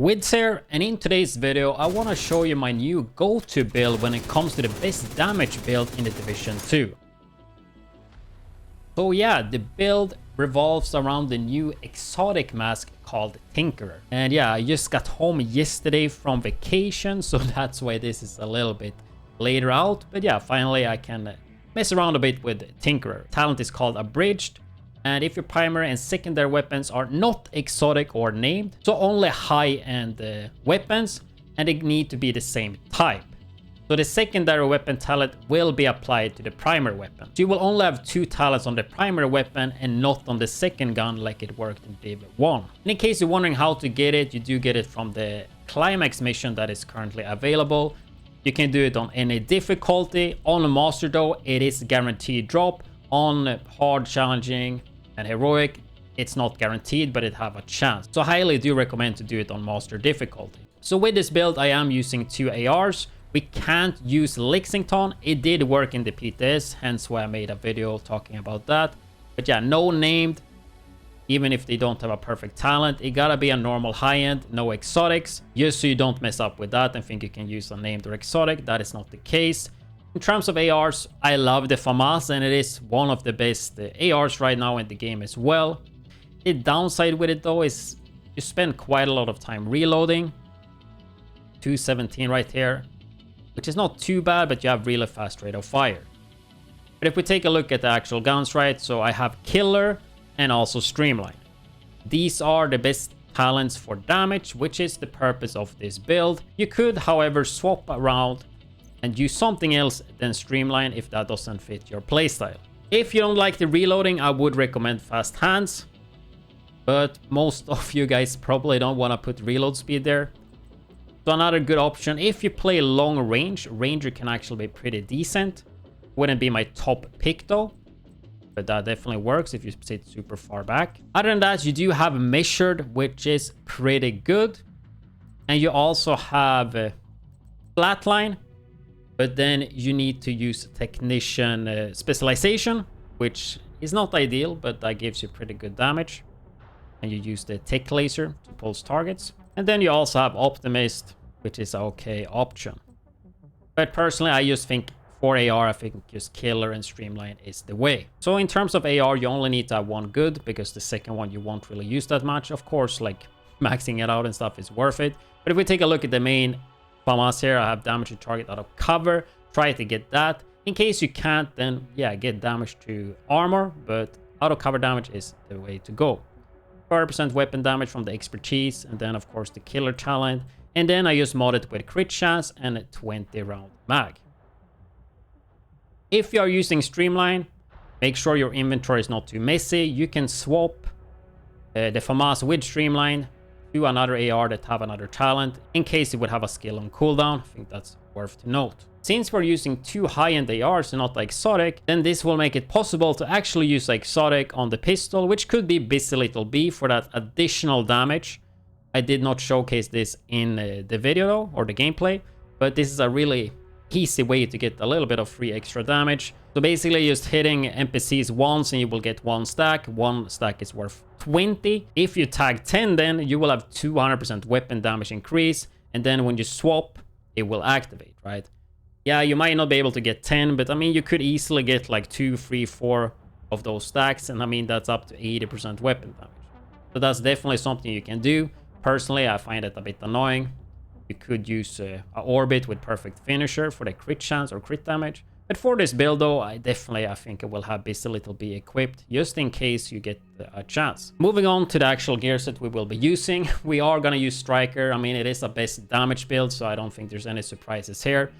Widdz here, and in today's video I want to show you my new go-to build when it comes to the best damage build in the Division 2. So yeah, the build revolves around the new exotic mask called Tinkerer. And yeah, I just got home yesterday from vacation, so that's why this is a little bit later out. But yeah, finally I can mess around a bit with Tinkerer. Talent is called Abridged. And if your primary and secondary weapons are not exotic or named, so only high-end weapons, and they need to be the same type. So the secondary weapon talent will be applied to the primary weapon. So you will only have 2 talents on the primary weapon and not on the second gun like it worked in Div 1. And in case you're wondering how to get it, you do get it from the climax mission that is currently available. You can do it on any difficulty. On Master though, it is guaranteed drop. On hard, challenging, and heroic, it's not guaranteed, but it have a chance. So I highly do recommend to do it on Master difficulty. So with this build, I am using 2 ARs. We can't use Lexington. It did work in the PTS, hence why I made a video talking about that. But yeah, no named, even if they don't have a perfect talent. It gotta be a normal high-end, no exotics, just so you don't mess up with that and think you can use a named or exotic. That is not the case. In terms of ARs, I love the FAMAS, and it is one of the best ARs right now in the game as well. The downside with it though is you spend quite a lot of time reloading. 217 right here, which is not too bad, but you have really fast rate of fire. But if we take a look at the actual guns, right, so I have Killer and also Streamline. These are the best talents for damage, which is the purpose of this build. You could, however, swap around and use something else than Streamline if that doesn't fit your playstyle. If you don't like the reloading, I would recommend Fast Hands, but most of you guys probably don't want to put reload speed there. So another good option, if you play long range, Ranger can actually be pretty decent. Wouldn't be my top pick though, but that definitely works if you sit super far back. Other than that, you do have Measured, which is pretty good, and you also have Flatline. But then you need to use Technician Specialization, which is not ideal, but that gives you pretty good damage. And you use the Tech Laser to pulse targets. And then you also have Optimist, which is an okay option. But personally, I just think for AR, I think just Killer and Streamline is the way. So in terms of AR, you only need to have 1 good, because the second one you won't really use that much. Of course, like maxing it out and stuff is worth it. But if we take a look at the main FAMAS here, I have damage to target out of cover. Try to get that. In case you can't, then yeah, get damage to armor, but out of cover damage is the way to go. 30% weapon damage from the expertise, and then of course the killer talent. And then I just mod it with crit chance and a 20 round mag. If you are using Streamline, make sure your inventory is not too messy. You can swap the FAMAS with Streamline to another AR that have another talent in case it would have a skill on cooldown. I think that's worth to note. Since we're using 2 high-end ARs and not the exotic, then this will make it possible to actually use the exotic on the pistol, which could be Busy Little B for that additional damage. I did not showcase this in the video though, or the gameplay, but this is a really easy way to get a little bit of free extra damage. So basically just hitting NPCs once and you will get 1 stack. 1 stack is worth 20. If you tag 10, then you will have 200% weapon damage increase, and then when you swap, it will activate, right? Yeah, you might not be able to get 10, but I mean, you could easily get like 2, 3, 4 of those stacks, and I mean, that's up to 80% weapon damage. So that's definitely something you can do. Personally, I find it a bit annoying. You could use a Orbit with Perfect Finisher for the crit chance or crit damage. But for this build though, I think it will have Busy Little B equipped, just in case you get a chance. Moving on to the actual gear set we will be using. We are gonna use Striker. I mean, it is a best damage build, so I don't think there's any surprises here.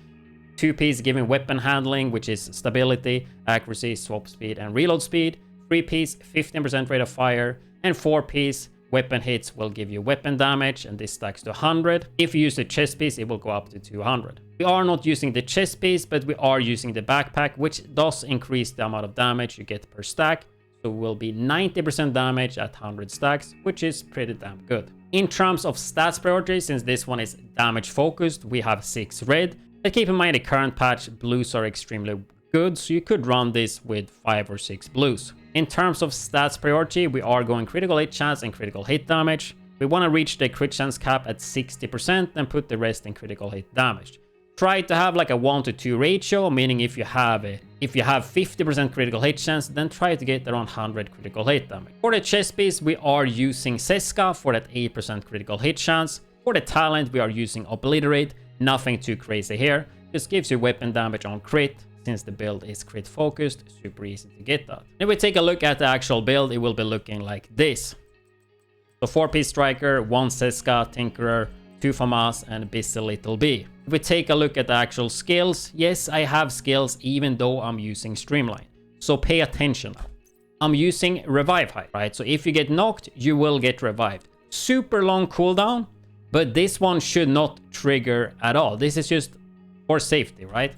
2-piece giving weapon handling, which is stability, accuracy, swap speed, and reload speed. 3-piece, 15% rate of fire, and 4-piece weapon hits will give you weapon damage, and this stacks to 100. If you use the chest piece, it will go up to 200. We are not using the chest piece, but we are using the backpack, which does increase the amount of damage you get per stack. So it will be 90% damage at 100 stacks, which is pretty damn good. In terms of stats priority, since this one is damage focused, we have 6 red. But keep in mind the current patch, blues are extremely good, so you could run this with 5 or 6 blues. In terms of stats priority, we are going critical hit chance and critical hit damage. We want to reach the crit chance cap at 60% and put the rest in critical hit damage. Try to have like a 1-to-2 ratio, meaning if you have 50% critical hit chance, then try to get around 100 critical hit damage. For the chest piece, we are using Seska for that 8% critical hit chance. For the talent, we are using Obliterate. Nothing too crazy here. Just gives you weapon damage on crit. Since the build is crit focused, super easy to get that. If we take a look at the actual build, it will be looking like this. So 4-piece striker, 1 Seska, Tinkerer, 2 FAMAS, and busy little B. If we take a look at the actual skills, yes, I have skills even though I'm using Streamline. So pay attention now. I'm using Revive High, right? So if you get knocked, you will get revived. Super long cooldown, but this one should not trigger at all. This is just for safety, right?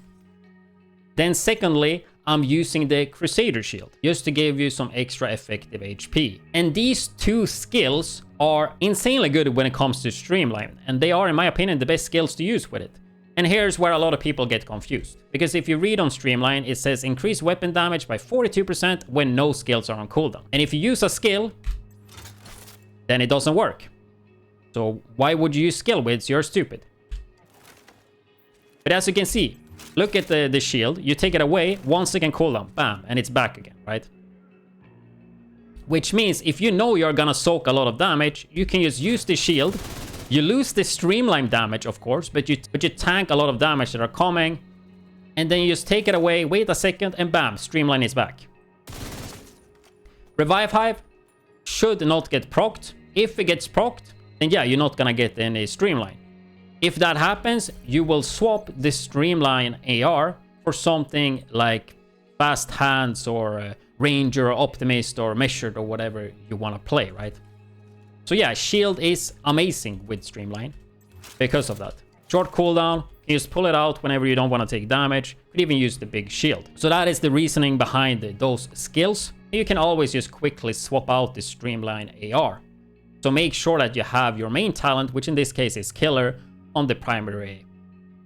Then secondly, I'm using the Crusader Shield just to give you some extra effective HP. And these two skills are insanely good when it comes to Streamline, and they are, in my opinion, the best skills to use with it. And here's where a lot of people get confused, because if you read on Streamline, it says increase weapon damage by 42% when no skills are on cooldown. And if you use a skill, then it doesn't work. So why would you use skill widths? You're stupid. But as you can see, look at the shield. You take it away, 1 second cooldown, bam, and it's back again, right? Which means if you know you're gonna soak a lot of damage, you can just use the shield. You lose the Streamline damage, of course, but you tank a lot of damage that are coming. And then you just take it away, wait a second, and bam, Streamline is back. Revive Hive should not get procced. If it gets procced, then yeah, you're not gonna get any Streamline. If that happens, you will swap the Streamline AR for something like Fast Hands or Ranger or Optimist or Measured or whatever you want to play, right? So yeah, Shield is amazing with Streamline because of that. Short cooldown, you just pull it out whenever you don't want to take damage. You could even use the big shield. So that is the reasoning behind those skills. You can always just quickly swap out the Streamline AR. So make sure that you have your main talent, which in this case is Killer, on the primary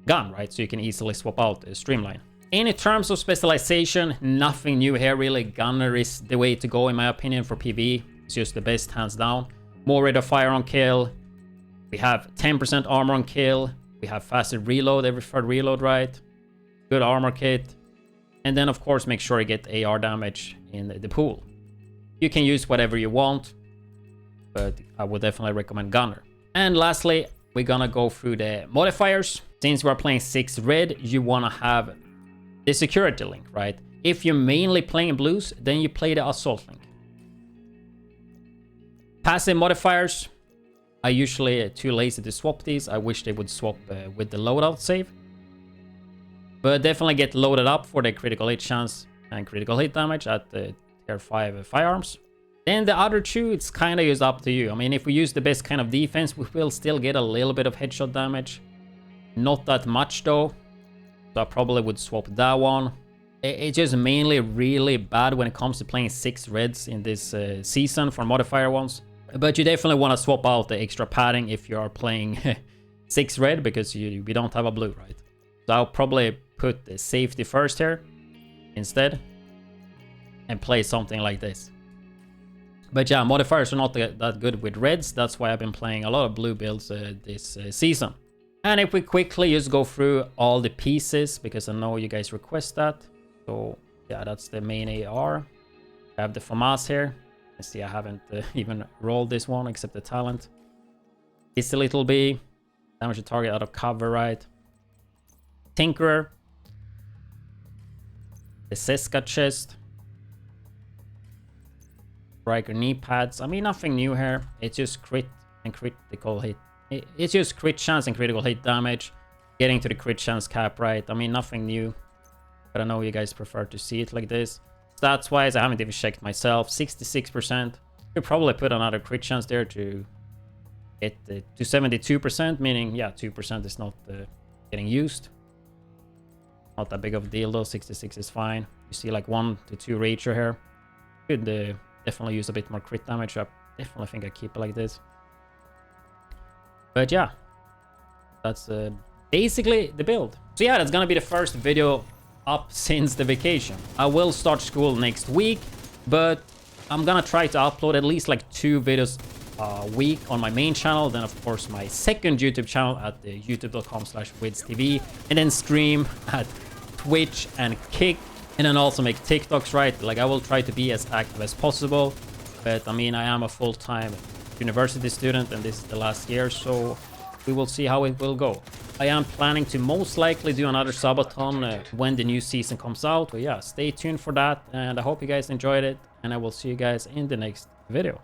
gun, right? So you can easily swap out the Streamline. In terms of specialization, nothing new here really. Gunner is the way to go in my opinion for PvE. It's just the best, hands down. More rate of fire on kill. We have 10% armor on kill. We have faster reload, every third reload, right? Good armor kit. And then of course make sure you get AR damage in the pool. You can use whatever you want, but I would definitely recommend Gunner. And lastly, we're gonna go through the modifiers. Since we're playing 6 red, you wanna have the security link, right? If you're mainly playing blues, then you play the assault link. Passive modifiers, I usually too lazy to swap these. I wish they would swap with the loadout save. But definitely get loaded up for the critical hit chance and critical hit damage at the tier 5 firearms. Then the other two, it's kind of just up to you. I mean, if we use the best kind of defense, we will still get a little bit of headshot damage. Not that much though. So I probably would swap that one. It's just mainly really bad when it comes to playing 6 reds in this season for modifier ones. But you definitely want to swap out the extra padding if you are playing 6 red, because we don't have a blue, right? So I'll probably put the safety first here instead and play something like this. But yeah, modifiers are not that good with reds. That's why I've been playing a lot of blue builds this season. And if we quickly just go through all the pieces, because I know you guys request that. So yeah, that's the main AR. I have the FAMAS here. Let's see, I haven't even rolled this one except the talent. It's a little B. Damage the target out of cover, right? Tinkerer. The Seska chest. Striker knee pads. I mean, nothing new here. It's just crit and critical hit. It's just crit chance and critical hit damage. Getting to the crit chance cap, right? I mean, nothing new. But I know you guys prefer to see it like this. Stats wise, I haven't even checked myself. 66%. Could probably put another crit chance there to get to 72%, meaning yeah, 2% is not getting used. Not that big of a deal though. 66 is fine. You see like 1 to 2 rager here. Could definitely use a bit more crit damage. I definitely think I keep it like this. But yeah, that's basically the build. So yeah, that's gonna be the first video up since the vacation. I will start school next week, but I'm gonna try to upload at least like 2 videos week on my main channel, then of course my second YouTube channel at the youtube.com/widdz.tv, and then stream at Twitch and Kick, and then also make TikToks, right? Like, I will try to be as active as possible, but I mean, I am a full-time university student and this is the last year, so we will see how it will go. I am planning to most likely do another subathon when the new season comes out, but yeah, stay tuned for that, and I hope you guys enjoyed it, and I will see you guys in the next video.